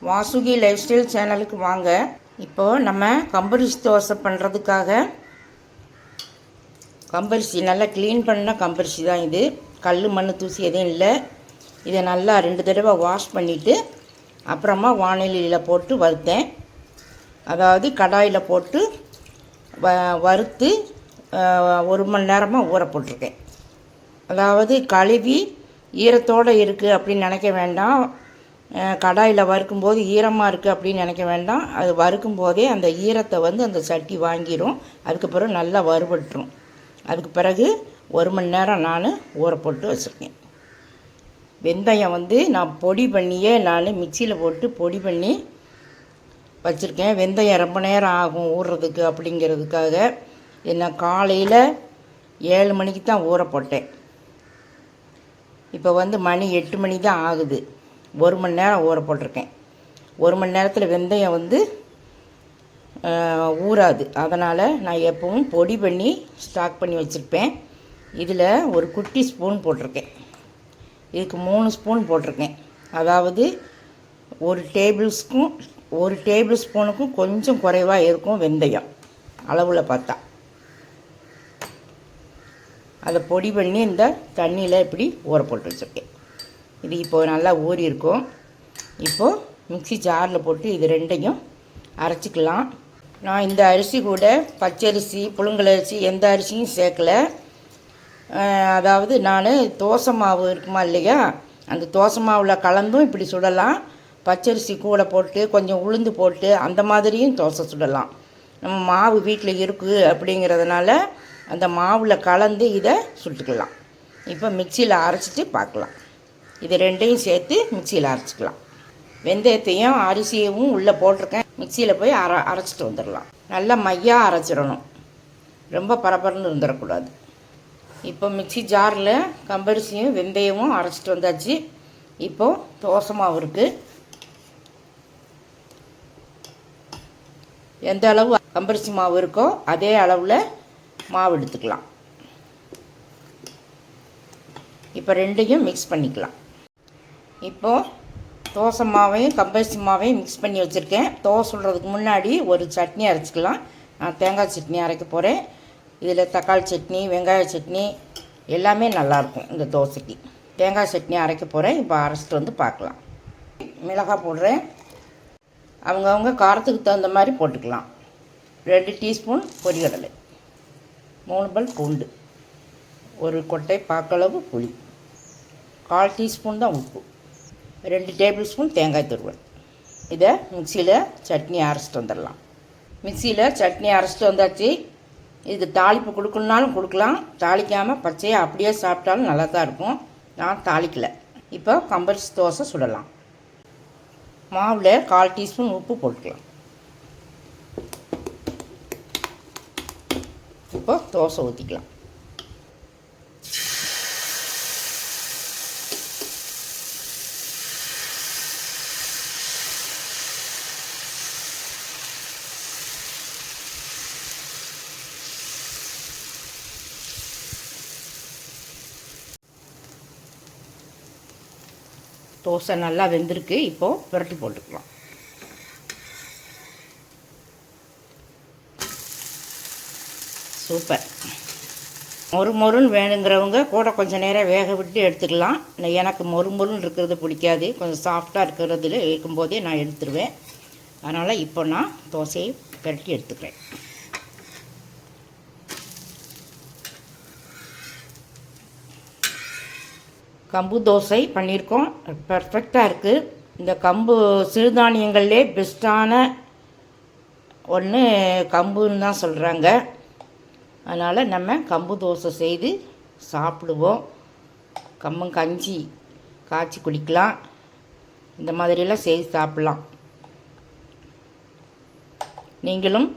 Vasuki life style சேனலுக்கு வாங்க. இப்போது நம்ம கம்பரிசி தோசை பண்ணுறதுக்காக கம்பரிசி நல்லா க்ளீன் பண்ண கம்பரிசி தான் இது. கல் மண் தூசி எதுவும் இல்லை. இதை நல்லா 2 தடவை வாஷ் பண்ணிவிட்டு அப்புறமா வானிலையில் போட்டு வறுத்தேன். அதாவது கடாயில் போட்டு வறுத்து 1 மணி நேரமாக ஊற போட்டிருக்கேன். அதாவது கழுவி ஈரத்தோடு இருக்குது அப்படின்னு நினைக்க வேண்டாம். கடாயில் வறுக்கும்போது ஈரமாக இருக்குது அப்படின்னு நினைக்க வேண்டாம். அது வறுக்கும் போதே அந்த ஈரத்தை அந்த சட்டி வாங்கிடும். அதுக்கு பிறகு நல்லா வறுபட்டுரும். அதுக்கு பிறகு 1 மணி நேரம் நான் ஊற போட்டு வச்சுருக்கேன். வெந்தயம் நான் பொடி பண்ணியே மிக்சியில் போட்டு பொடி பண்ணி வச்சுருக்கேன். வெந்தயம் ரொம்ப நேரம் ஆகும் ஊறுறதுக்கு அப்படிங்கிறதுக்காக என்ன காலையில் 7 மணிக்கு தான் ஊற போட்டேன். இப்போ மணி 8 மணி தான் ஆகுது. 1 மணி நேரம் ஊற போட்டிருக்கேன். 1 மணி நேரத்தில் வெந்தயம் ஊறாது. அதனால் நான் எப்பவும் பொடி பண்ணி ஸ்டாக் பண்ணி வச்சுருப்பேன். இதில் ஒரு குட்டி ஸ்பூன் போட்டிருக்கேன். இதுக்கு 3 ஸ்பூன் போட்டிருக்கேன். அதாவது ஒரு டேபிள் ஸ்பூனுக்கும் கொஞ்சம் குறைவாக இருக்கும் வெந்தயம் அளவில் பார்த்தா. அதை பொடி பண்ணி இந்த தண்ணியில் இப்படி ஊற போட்டு வச்சுருக்கேன். இது இப்போது நல்லா ஊறி இருக்கும். இப்போது மிக்ஸி ஜாரில் போட்டு இது 2ஐயும் அரைச்சிக்கலாம். நான் இந்த அரிசி கூட பச்சரிசி புழுங்கலரிசி எந்த அரிசியும் சேர்க்கலை. அதாவது நான் தோசை மாவு இருக்குமா இல்லையா, அந்த தோசை மாவில் கலந்தும் இப்படி சுடலாம். பச்சரிசி கூட போட்டு கொஞ்சம் உளுந்து போட்டு அந்த மாதிரியும் தோசை சுடலாம். நம்ம மாவு வீட்டில் இருக்குது அப்படிங்கிறதுனால அந்த மாவில் கலந்து இதை சுட்டுக்கலாம். இப்போ மிக்சியில் அரைச்சிட்டு பார்க்கலாம். இது 2ஐயும் சேர்த்து மிக்சியில் அரைச்சிக்கலாம். வெந்தயத்தையும் அரிசியவும் உள்ளே போட்டிருக்கேன். மிக்சியில் போய் அரைச்சிட்டு வந்துடலாம். நல்லா மையாக அரைச்சிடணும். ரொம்ப பரபரன்னு இருந்துடக்கூடாது. இப்போ மிக்சி ஜாரில் கம்பரிசியும் வெந்தயமும் அரைச்சிட்டு வந்தாச்சு. இப்போது தோசை மாவு இருக்குது. எந்த அளவு கம்பரிசி மாவு இருக்கோ அதே அளவில் மாவு எடுத்துக்கலாம். இப்போ 2ஐயும் மிக்ஸ் பண்ணிக்கலாம். இப்போது தோசை மாவையும் கம்பரிசி மாவையும் மிக்ஸ் பண்ணி வச்சுருக்கேன். தோசை சுடுறதுக்கு முன்னாடி ஒரு சட்னி அரைச்சிக்கலாம். நான் தேங்காய் சட்னி அரைக்க போகிறேன். இதில் தக்காளி சட்னி, வெங்காய சட்னி எல்லாமே நல்லாயிருக்கும் இந்த தோசைக்கு. தேங்காய் சட்னி அரைக்க போகிறேன். இப்போ அரைச்சிட்டு பார்க்கலாம். மிளகாய் போடுறேன். அவங்கவுங்க காரத்துக்கு தகுந்த மாதிரி போட்டுக்கலாம். 2 டீஸ்பூன் பொரிகடலை, 3 பல் பூண்டு, ஒரு கொட்டை பாக்களவு புளி, 1/4 டீஸ்பூன் தான் உப்பு, 2 டேபிள் ஸ்பூன் தேங்காய் துருவல். இதை மிக்சியில் சட்னி அரைச்சிட்டு வந்துடலாம். மிக்சியில் சட்னி அரைச்சிட்டு வந்தாச்சு. இதுக்கு தாளிப்பு கொடுக்கணுன்னாலும் கொடுக்கலாம். தாளிக்காமல் பச்சையாக அப்படியே சாப்பிட்டாலும் நல்லா தான் இருக்கும். நான் தாளிக்கலை. இப்போ கம்பரிசி தோசை சுடலாம். மாவில் 1/4 டீஸ்பூன் உப்பு போட்டுக்கலாம். இப்போ தோசை ஊற்றிக்கலாம். தோசை நல்லா வெந்திருக்கு. இப்போது புரட்டி போட்டுக்கலாம். சூப்பர். மொறுன்னு வேணுங்கிறவங்க கூட கொஞ்சம் நேரம் வேக விட்டு எடுத்துக்கலாம். எனக்கு மொறுன்னு இருக்கிறது பிடிக்காது. கொஞ்சம் சாஃப்டாக இருக்கிறதுல வைக்கும்போதே நான் எடுத்துருவேன். அதனால் இப்போ நான் தோசையை புரட்டி எடுத்துக்கிறேன். கம்பு தோசை பண்ணியிருக்கோம். பர்ஃபெக்டாக இருக்குது. இந்த கம்பு சிறுதானியங்கள்லே பெஸ்ட்டான ஒன்று கம்புன்னு தான் சொல்கிறாங்க. அதனால் நம்ம கம்பு தோசை செய்து சாப்பிடுவோம். கம்பங்கஞ்சி காய்ச்சி குடிக்கலாம். இந்த மாதிரியெல்லாம் செய்து சாப்பிட்லாம். நீங்களும்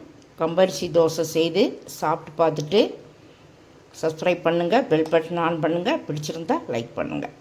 கம்பரிசி தோசை செய்து சாப்பிட்டு பார்த்துட்டு சப்ஸ்கிரைப் பண்ணுங்கள். பெல் பட்டன் ஆன் பண்ணுங்கள். பிடிச்சிருந்தா லைக் பண்ணுங்கள்.